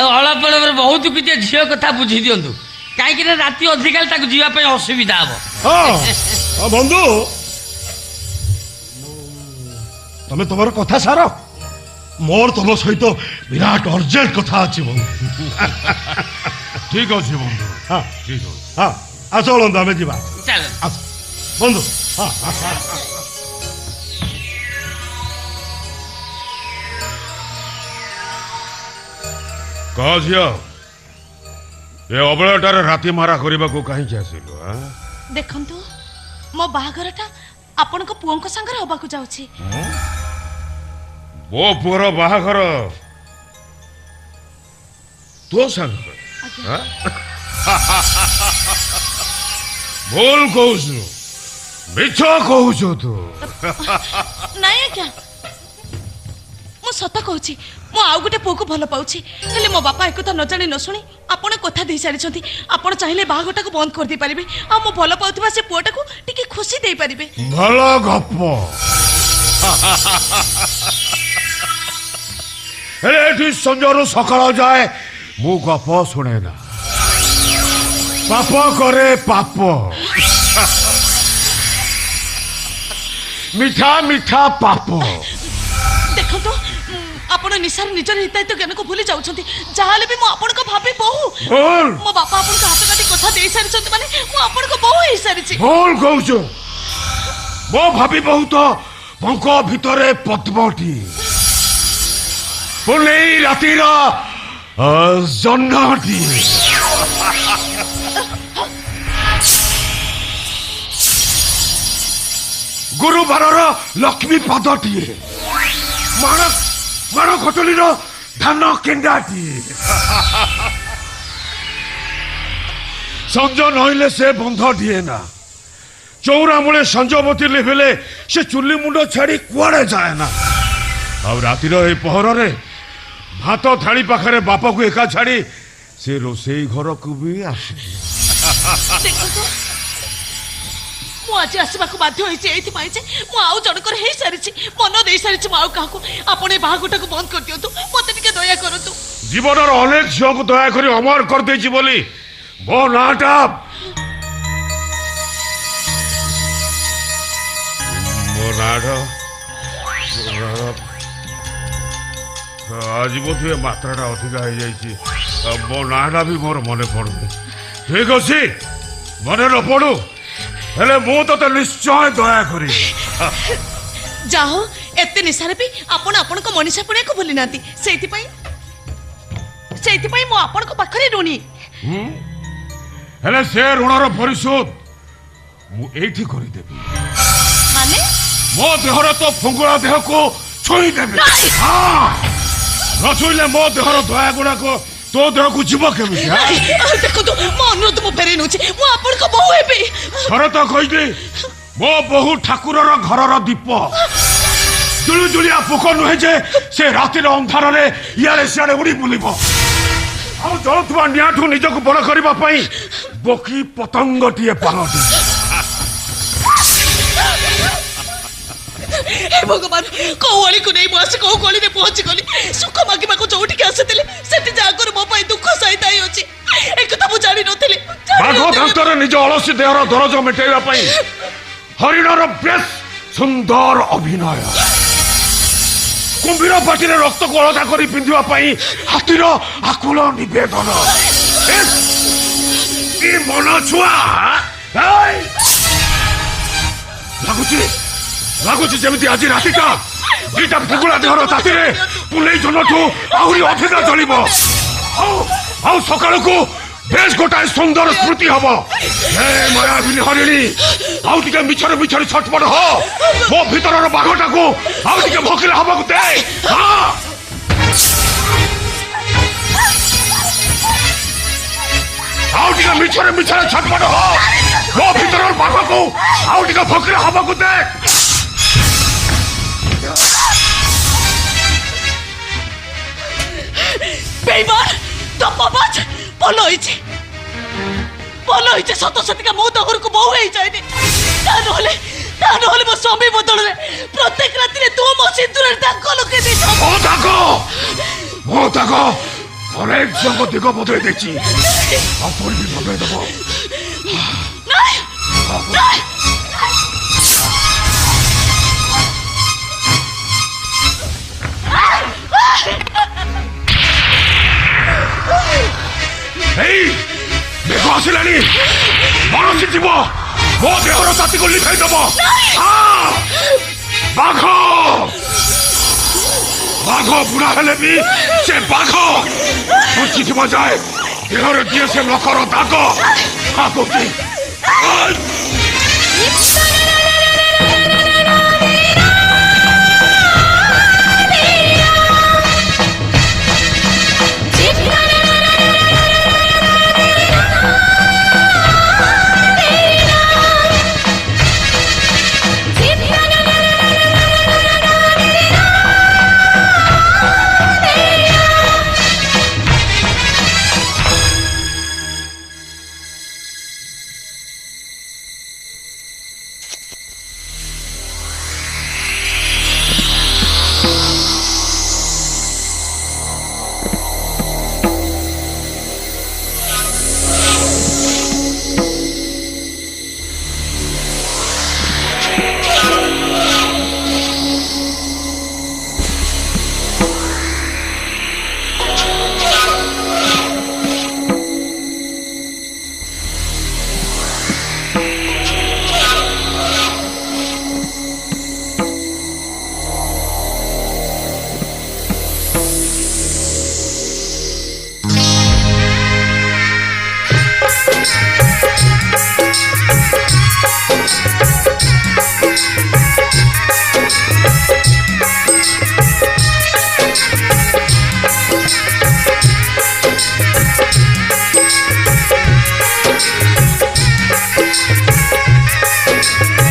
अलप बहुत किसी झील कथा बुझी दिंतु कहीं राति अधिका जावाई असुविधा हम बंधु तमें तुम कथा सार मोर तुम सहित विराट अर्जेंट कथा अच्छी बंधु। ठीक अच्छे बंधु। हाँ ठीक है। हाँ आस बंधु आम जा चल बंधु। हाँ कह झियो ये अबलटार राति मारा करने को कहीं आसिलु? देखंतु मो बाहागरटा आपण को पुओं को संगर होबा को जाउछि। मो पुअर बाहागर तो संग भूल कहू मिछ कहू तू नहीं क्या मो सत कहूछि मो आउ गोटे पुओ को भल पाउछि हेले मो बापा एक न जानि न सुनी आपण कथा दे सारी छथि आपण चाहिले बाहागटा को बंद कर दे परिबे आ मो भल पाउथबा से पुओटा को टिके खुशी दे परिबे। भला गप हेले संजर सकाळ जाए मु गप शुणे ना पाप करे पाप मीठा मीठा पाप। देखो तो आपण निसार निजर हिताय तो ज्ञान को भूली जाउछंती जाहाले भी मो आपण को भाबी बहु मो बापा आपण को हाथ काटी कथा दे सारी छथि माने मो आपण को बहु हे सारी छी। बोल कहू मो भाबी बहुत भंक भितरे पद्मटी पुनेई रातिर जन्नटी गुरुवार लक्ष्मी पदटी माण खटली धान केंडाटी संज नईले से बंध दिए ना चौरा मूले संजवती लिभिले से चुली मुंड छाड़ी कुआड़े जाए ना आ रातिर ए पहर रे भात थाली पाखरे बापा को एका छाड़ी से रोसई घर को भी आसे। देखो तो मु आज आसबा को बाध्य होइछि एथि पाइ जे मु आउ जणकर हे सारिछि मन दे सारिछि मु आउ काहको आपण बाहागोटा को बंद कर दियंतु मते टिके दया करंतु। जीवनर अनेक झियो को दया करी अमर कर देछि बोली मो नाटा मो नाटा आज बोधे मात्राटा अधिका हो जाइए मो नाटा भी मोर मन पड़ुनी। ठीक अच्छे मन न पड़ू हेले मु तो निश्चय दया करी जाहो एते निसारे भी आपण आपण को मनीषा पुणे को भूली नाती सेति पई मो आपण को पाखरे ऋणी हेले से ऋणर परिशोध मु एठी करि देबी माने मो देहर तो फुंगुळा देह को छुई देबी। हां न छुईले मो देहर दया गुणा को तो देह को जीव केमी देखो तो मो अनुरोध मो फेरे नउछि मो आपण को बहु हेबे थरे तो कहिदे मो बहु ठाकुरर घरर दीप जुलु जुलिया पोक नुहे जे से रातिर अंधार रे इयाले सियाले उड़ी बुलिबो आ जलुवा नियाठू निजको बड़ करबा पई बोकी पतंगटिए पानटी। हे भगवान कोवली को नहीं बस को कोली रे पहुंच गली सुख मागिबा को जोठी के आसेतिले सेति जाकर मो पई दुख सहिताई होची एक तो मु जानि नथिले बाघ दांतर निज अलसी देहर दरज मेटाइबा पई हरिणर बेस सुंदर अभिनय कुंभीर पाटी रक्त को अलगा करी पिंधिबा पई हाथीर आकुल निवेदन ए मन छुआ लगुच जमी आज रातिटा दीटा फुगुड़ा देहर तातीरे पुले जनठू आहरी अधिक चलिब आउ सकाळ को बेस गोटाए सुंदर स्मृति हम हे मायाविनी हरिणी आउ टिके मिछर मिछर छटपट हो मो भीतर बाघटा को आउ टिके भकिला हबा को दे हां आउ टिके मिछर मिछर छटपट हो मो भीतर बाघ को आउ टिके भकिला हबा को दे। बेईमान दम्बबाज बोलो होइछे सत सतिका मो दहर को बहु हेइ जायनी ता नहले मो स्वामी बदल रे प्रत्येक राति रे तू मो सिंदूर ଦାଗ ଲଗେଇ ଦେଇଛ। ମୋ ଦାଗ ଅନେକ ଝିଅଙ୍କ ଦିଗ ବଦଳେଇ ଦେଇଛି। ଆପଣ ବି ବଦଳେଇ ଦେବ। ନାଇଁ ନାଇଁ ଏଇ ମେଘ ଆସିଲାଣି। ମନସି ଯିବ ମୋ ଦେହର ତାତିକୁ ଲିଭାଇ ଦେବ। ବାଘ ବାଘ ବୁଢା ହେଲେ ବି ସେ ବାଘ ବଞ୍ଚିଥିବା ଯାଏ ଦେହରେ ଦିଏ ସେ ଲୋକର ଦାଗ। ଆଗକୁ